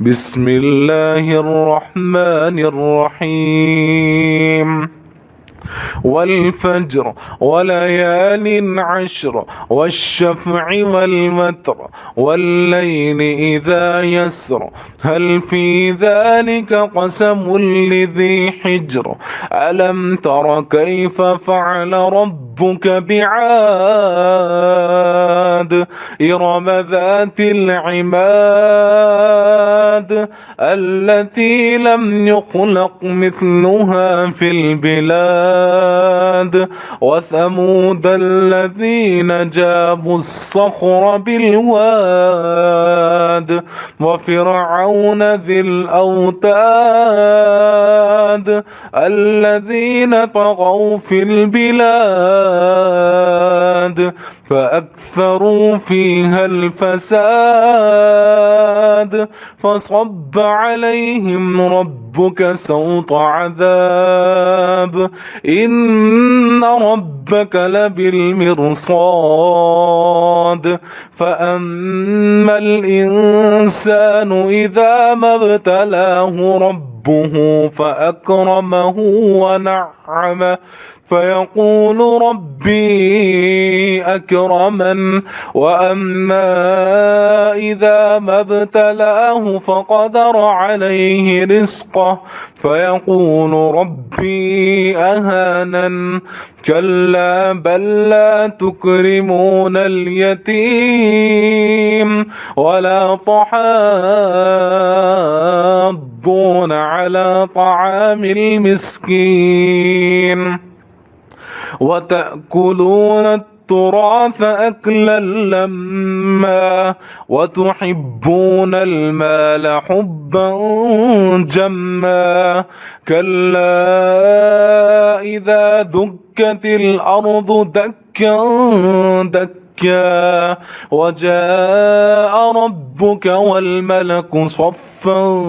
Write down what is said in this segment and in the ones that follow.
بسم الله الرحمن الرحيم. والفجر وليال عشر والشفع والوتر والليل إذا يسر هل في ذلك قسم لذي حجر ألم تر كيف فعل ربك بعاد إرم ذات العماد التي لم يخلق مثلها في البلاد وثمود الذين جابوا الصخر بالواد وفرعون ذي الأوتاد الذين طغوا في البلاد فأكثروا فيها الفساد فصب عليهم ربك سوط عذاب إن ربك لبالمرصاد فأما الإنسان إذا ما ابتلاه ربه فأكرمه ونعمه فيقول ربي أكرمن وأما إذا ما ابتلاه فقدر عليه رزقه فيقول ربي أهانن كلا بل لا تكرمون اليتيم ولا تحاضون على طعام المسكين وتأكلون التراث أكلا لما وتحبون المال حبا جما كلا إذا دكت الأرض دكا دكا وجاء ربك والملك صفا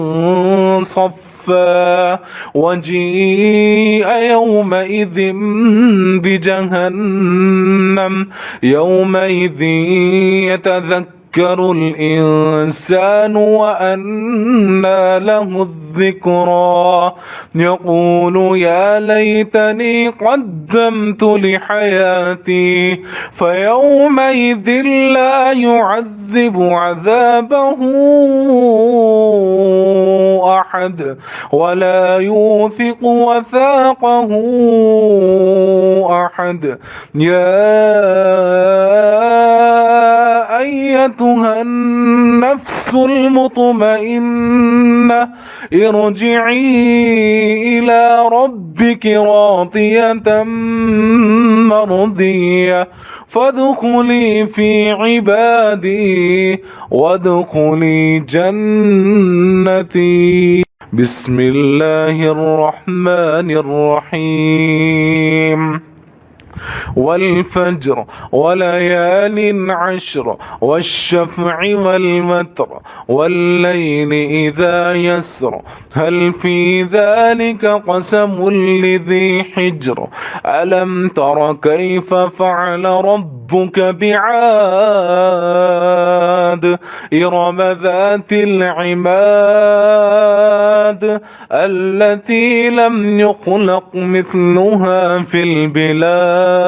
صفا وجيء يومئذ بجهنم يومئذ يتذكر الإنسان وأنى له الذكرى يقول يا ليتني قدمت لحياتي فيومئذ لا يعذب عذابه أحد ولا يوثق وثاقه أحد يا أيتها النفس المطمئنة ارجعي إلى ربك راضية مرضية فادخلي في عبادي وادخلي جنتي. بسم الله الرحمن الرحيم. والفجر وليال عشر والشفع والوتر والليل إذا يسر هل في ذلك قسم لذي حجر ألم تر كيف فعل ربك بعاد إرم ذات العماد التي لم يخلق مثلها في البلاد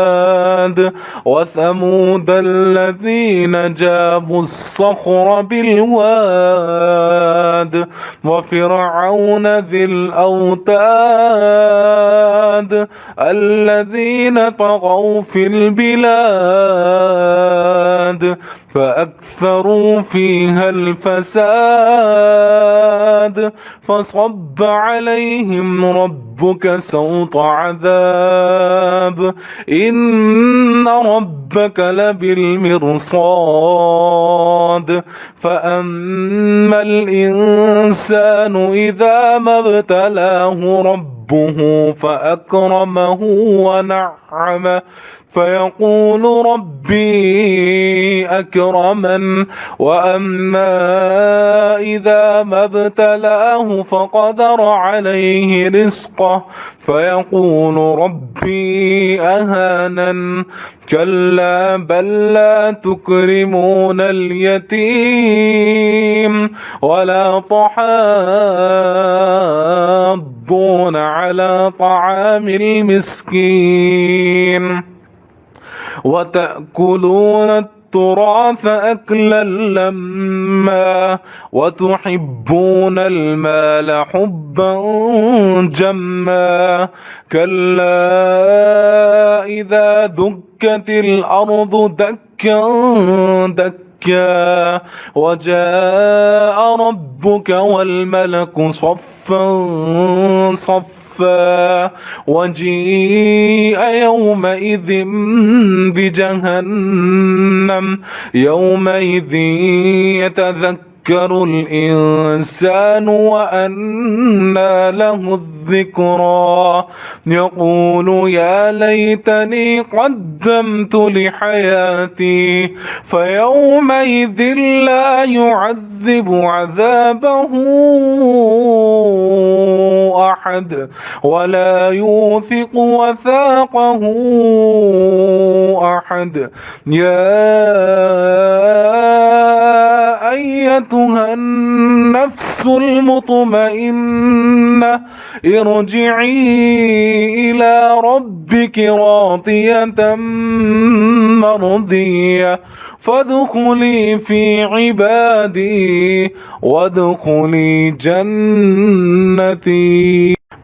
وثمود الذين جابوا الصخر بالواد وفرعون ذي الأوتاد الذين طغوا في البلاد فأكثروا فيها الفساد فصب عليهم ربك سوط عذاب إن ربك لبالمرصاد فأما الإنسان إذا ما ابتلاه ربه فأكرمه ونعمه فيقول ربي أكرمن وأما إذا ما ابتلاه فقدر عليه رزقه رزقه فيقول ربي أهانن. كلا بل لا تكرمون اليتيم ولا تحاضون على طعام المسكين وتأكلون التراث أكلا لما وتحبون المال حبا جما. كلا إذا دكت الأرض دكا دكا وجاء ربك والملك صفا صفا وجيء يومئذ بجهنم يومئذ يتذكر الإنسان وأنى له الذكرى يقول يا ليتني قدمت لحياتي فيومئذ لا يعذب عذابه أحد ولا يوثق وثاقه أحد. يا أيتها النفس المطمئنة ارجعي إلى ربك راضية مرضية فادخلي في عبادي وادخلي جنتي.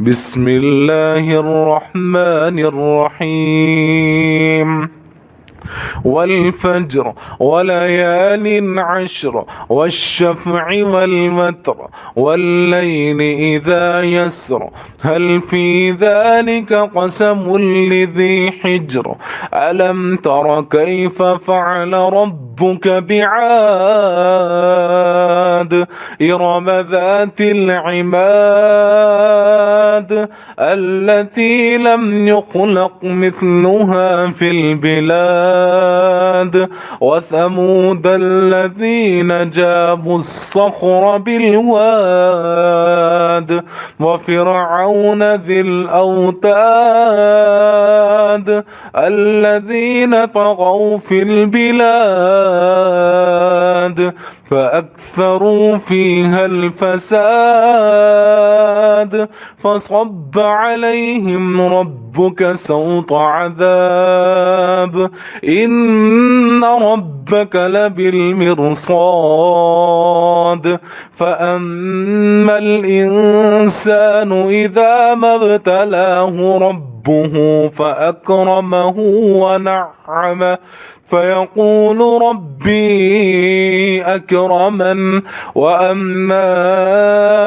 بسم الله الرحمن الرحيم. والفجر وليال عشر والشفع والوتر والليل إذا يسر هل في ذلك قسم لذي حجر ألم تر كيف فعل ربك بعاد إرم ذات العماد التي لم يخلق مثلها في البلاد وثمود الذين جابوا الصخر بالواد وفرعون ذي الأوتاد الذين طغوا في البلاد فأكثروا فيها الفساد فصب عليهم ربك سوط عذاب إن ربك لبالمرصاد. فأما الإنسان إذا ما ابتلاه ربه فأكرمه ونعمه فيقول ربي أكرمن. وأما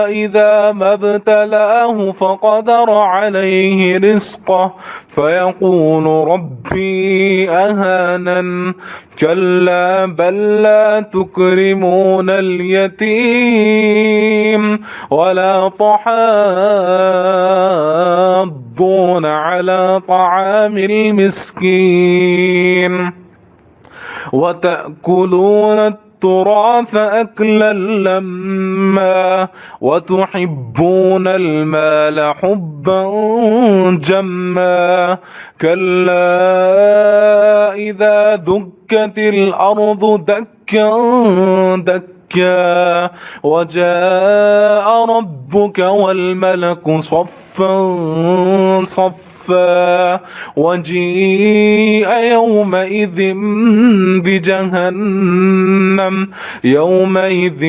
إذا ما ابتلاه فقدر عليه رزقه فيقول ربي أهانن. كلا بل لا تكرمون اليتيم ولا تحاضون على طعام المسكين وتأكلون التراث أكلا لما وتحبون المال حبا جما. كلا إذا دكت الأرض دكا دكا وجاء ربك والملك صفا صفا وجيء يومئذ بجهنم يومئذ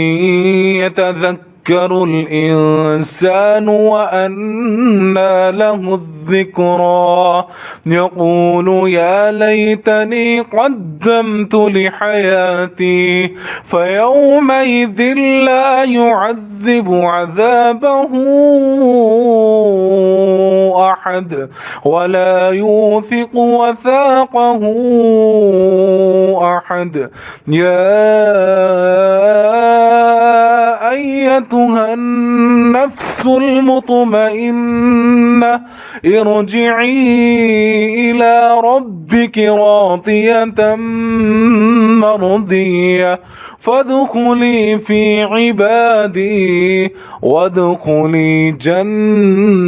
يتذكر الإنسان وأنى له الذكرى يقول يا ليتني قدمت لحياتي فيومئذ لا يعذب عذابه أحد ولا يوثق وثاقه أحد. يا أيتها النفس المطمئنة ارجعي إلى ربك راضية مرضية فادخلي في عبادي وادخلي جنتي.